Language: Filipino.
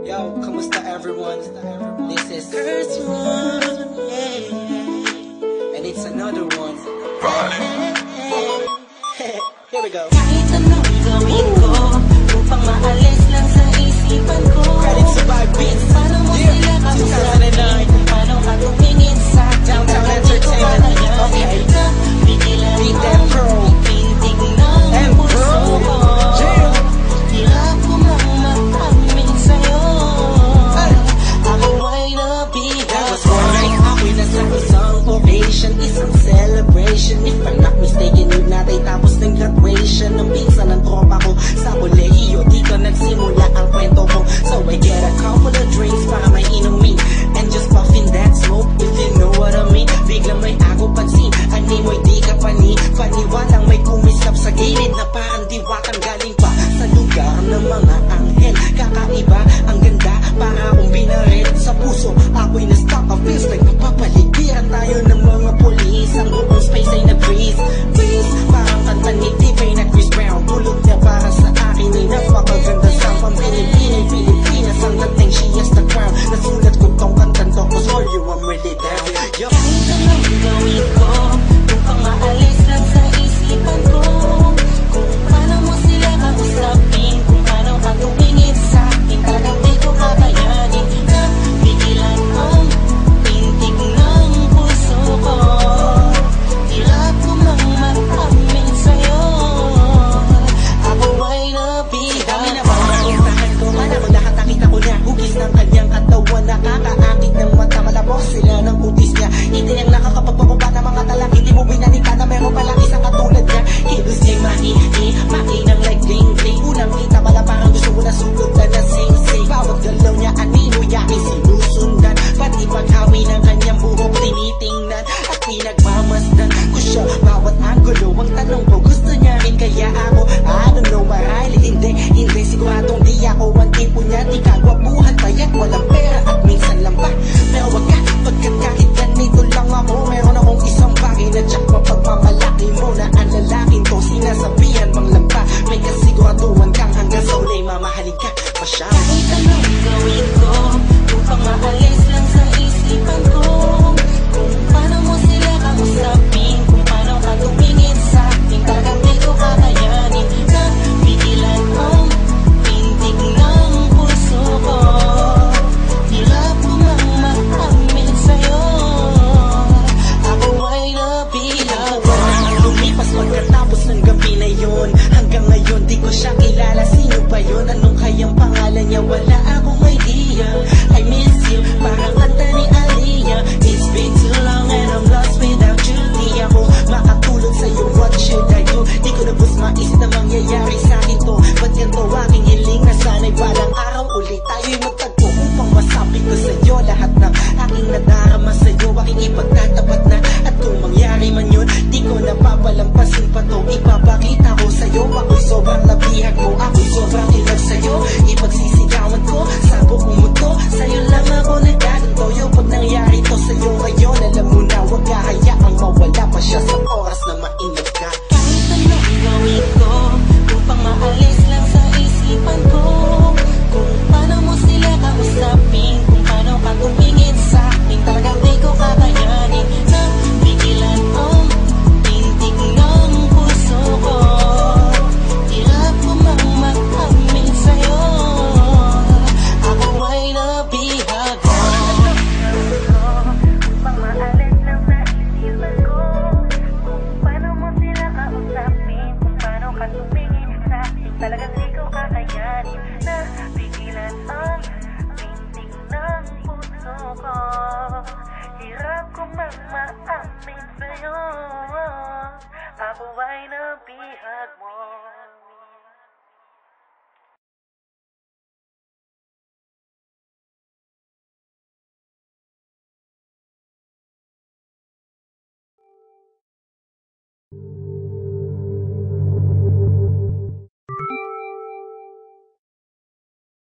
Yo, kamusta everyone? This is first one, yeah. And it's another one. Here we go. Kahit anong gawin ko upang maalis lang sa isipan ko. Credit to my beats. Paano mo sila kausapin? Kung paano ka tumingin sa Downtown Entertainment. Okay. Bigilan Beat mo that pro. pintig ng puso ko. Hirap ko mang makamin sa'yo. Ako ay nabihag. That was right. Ako'y nasa isang occasion, isang celebration. If I'm not mistaken, yun natin tapos ng graduation ng pinsan ng tropa ko sa kolehiyo. Dito nagsimula ang kwento ko. So I get a couple of drinks para may inumin and just puffin' that smoke, if you know what I mean. Biglang may ako pansin, ani mo'y di ka paniwalang may kumislap sa gilid na parang diwakang galing pa sa lugar ng mga anghel. Kakaiba, ang ganda, para akong binaril sa puso. Ako'y na-stuck, a feels like napapaligiran tayo ng mga polis. Ang buong space ay nag-freeze, parang kanta ni T-Pain na Chris Brown. Tulog niya para sa akin ay napakaganda sa Pilipinas. Ang dating she has the crown. Nasulat ko tong kantan to, cause for you I'm really down. Yo. Kahit anong gawin ko upang maalis lang sa isipan ko. Kung paano mo sila kausapin, kung paano ka tumingin sa akin, talagang di ko kakayanin na bigilan ang pintig ng puso ko. Hirap ko mang makamin sa'yo. Ako ay nabihag. Kami na ba napuntahan ko, mana ko lahat nakita ko na hugis ng kanyang katawan. Nakakaakit ng mata, malabok sila ng kutis niya. Hindi niyang nakakapagpakuba ng mga talak. Hindi mo binalita na meron palang isang katulad niya. Kilos niya'y mainang like bling-bling. Unang kita pala parang gusto mo na sugot na sing-sing. Bawat galaw niya anino yakin sinusundan. Pati paghawi ng kanyang buhok tinitingnan at pinagmamasdan ko siya bawat angulo. Ang tanong ko, gusto niya rin kaya ako? I don't know, marahil hindi siguradong di ako ang tipo niya. Di kagwapuhan payat walang pera at minsan lang pa. Pero wag ka, pagkat kahit ganito lang ako, meron akong isang bagay na tsak mapagmamalaki mo na ang lalaking to sinasabihan mang lampa. May kasiguraduhan kang hanggang sa ulay mamahalin ka pa siya. Kahit anong gawin ko upang maalis lang sa isipan ko. Kung paano mo sila kausapin, kung paano ka tumingin sa akin, talagang di ko kakayanin na bigilan ang pintig ng puso ko. Hirap ko mang makamin sa'yo. Ako ay nabihag. Lumipas pagkatapos ng gabi na yun. Hanggang ngayon di ko siya kilala. Sino ba yun? Anong kayang pangalan niya? Wala akong idea. I miss you, parang kanta ni Aliyah. It's been too long and I'm lost without you. Di ako makatulog sa'yo, what should I do? Di ko na bus maisip na mangyayari sa'kin to. Ba't ganito aking hiling na sana'y balang araw ulit tayo'y magtagpo upang masabi ko sa'yo lahat ng aking nadarama sa'yo. Aking ipagtatapat na at kung mangyari man yun, di ko napapalampasin pa to. Ipapakita ko sa'yo ako